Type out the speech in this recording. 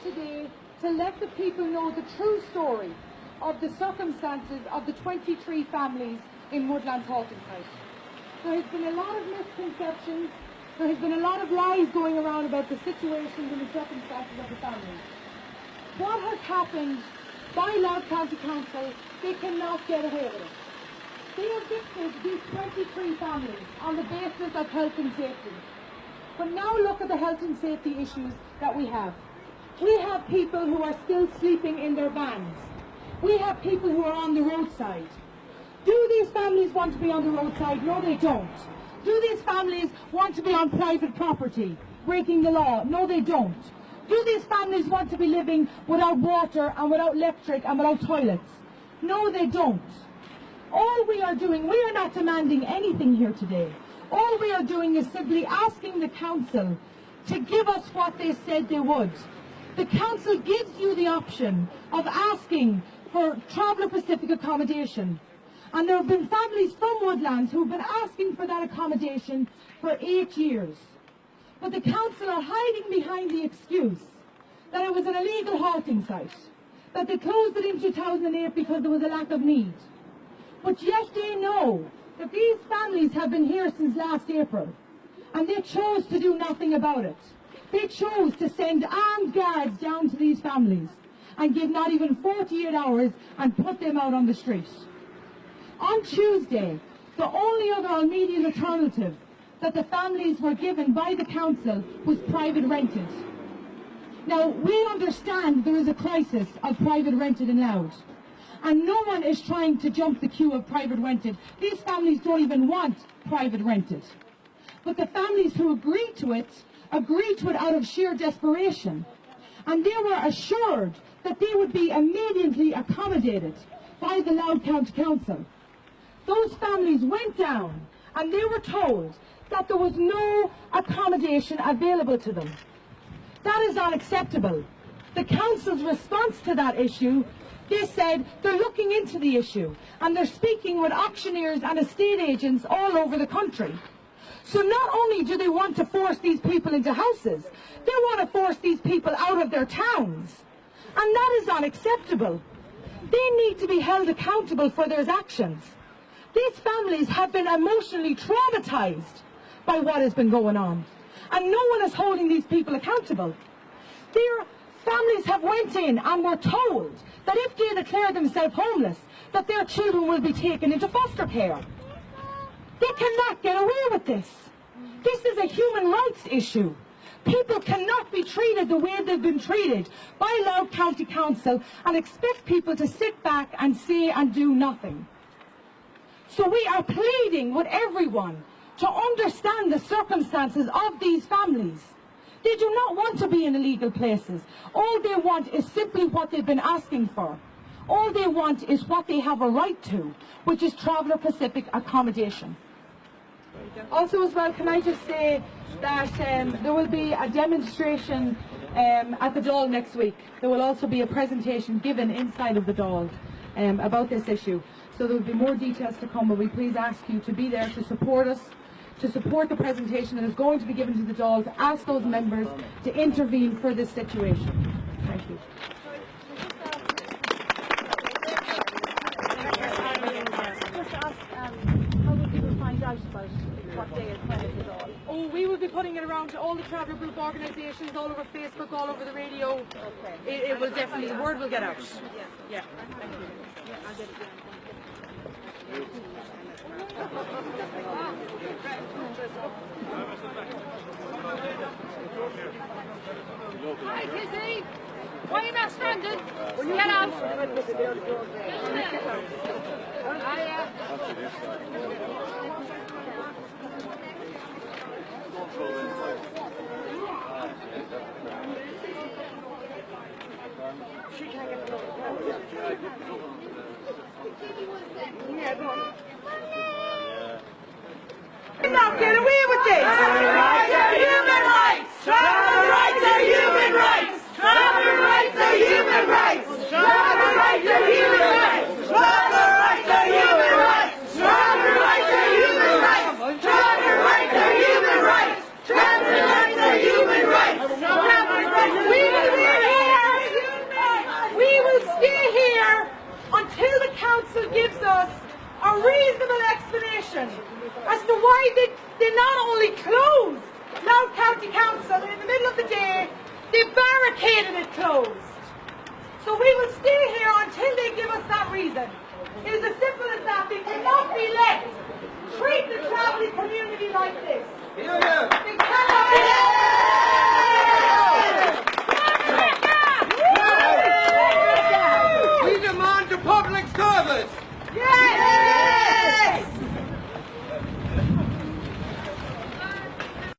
today to let the people know the true story of the circumstances of the 23 families in Woodlands halting site. There has been a lot of misconceptions, there has been a lot of lies going around about the situations and the circumstances of the families. What has happened by Louth County Council, they cannot get away with it. They evicted these 23 families on the basis of health and safety. But now look at the health and safety issues that we have. We have people who are still sleeping in their vans. We have people who are on the roadside. Do these families want to be on the roadside? No, they don't. Do these families want to be on private property, breaking the law? No, they don't. Do these families want to be living without water and without electric and without toilets? No, they don't. All we are doing, we are not demanding anything here today. All we are doing is simply asking the council to give us what they said they would. The council gives you the option of asking for Traveller Pacific accommodation. And there have been families from Woodlands who have been asking for that accommodation for 8 years. But the council are hiding behind the excuse that it was an illegal halting site, that they closed it in 2008 because there was a lack of need. But yet they know that these families have been here since last April, and they chose to do nothing about it. They chose to send armed guards down to these families and give not even 48 hours and put them out on the street. On Tuesday, the only other immediate alternative that the families were given by the council was private rented. Now, we understand there is a crisis of private rented in Louth, and no one is trying to jump the queue of private rented. These families don't even want private rented. But the families who agreed to it out of sheer desperation. And they were assured that they would be immediately accommodated by the Louth County Council. Those families went down and they were told that there was no accommodation available to them. That is unacceptable. The council's response to that issue, they said they're looking into the issue and they're speaking with auctioneers and estate agents all over the country. So not only do they want to force these people into houses, they want to force these people out of their towns. And that is unacceptable. They need to be held accountable for their actions. These families have been emotionally traumatized by what has been going on. And no one is holding these people accountable. Their families have went in and were told that if they declare themselves homeless, that their children will be taken into foster care. They cannot get away with this. This is a human rights issue. People cannot be treated the way they've been treated by Louth County Council and expect people to sit back and say and do nothing. So we are pleading with everyone to understand the circumstances of these families. They do not want to be in illegal places. All they want is simply what they've been asking for. All they want is what they have a right to, which is Traveller Pacific accommodation. Also as well, can I just say that there will be a demonstration at the Dáil next week. There will also be a presentation given inside of the Dáil about this issue. So there will be more details to come, but we please ask you to be there to support us, to support the presentation that is going to be given to the Dáil, to ask those members to intervene for this situation. Thank you. How will people find out about what day and when it is all? Oh, we will be putting it around to all the traveller group organisations, all over Facebook, all over the radio. Okay. It will definitely, the word will get out. Yeah. Thank you. I'll get it down. Hi, Kizzy! Why are you not stranded? Get out! She can't get You're not getting away with this! Traveller rights are human rights! Traveller rights are human rights! Traveller rights are human rights! Traveller rights are human rights! Traveller rights are human rights! Traveller rights are human rights! Traveller rights are human rights! Traveller rights are human rights! Traveller rights are human rights! they not only closed Louth County Council in the middle of the day, they barricaded it closed. So we will stay here until they give us that reason. It is as simple as that. They cannot be let treat the travelling community like this. They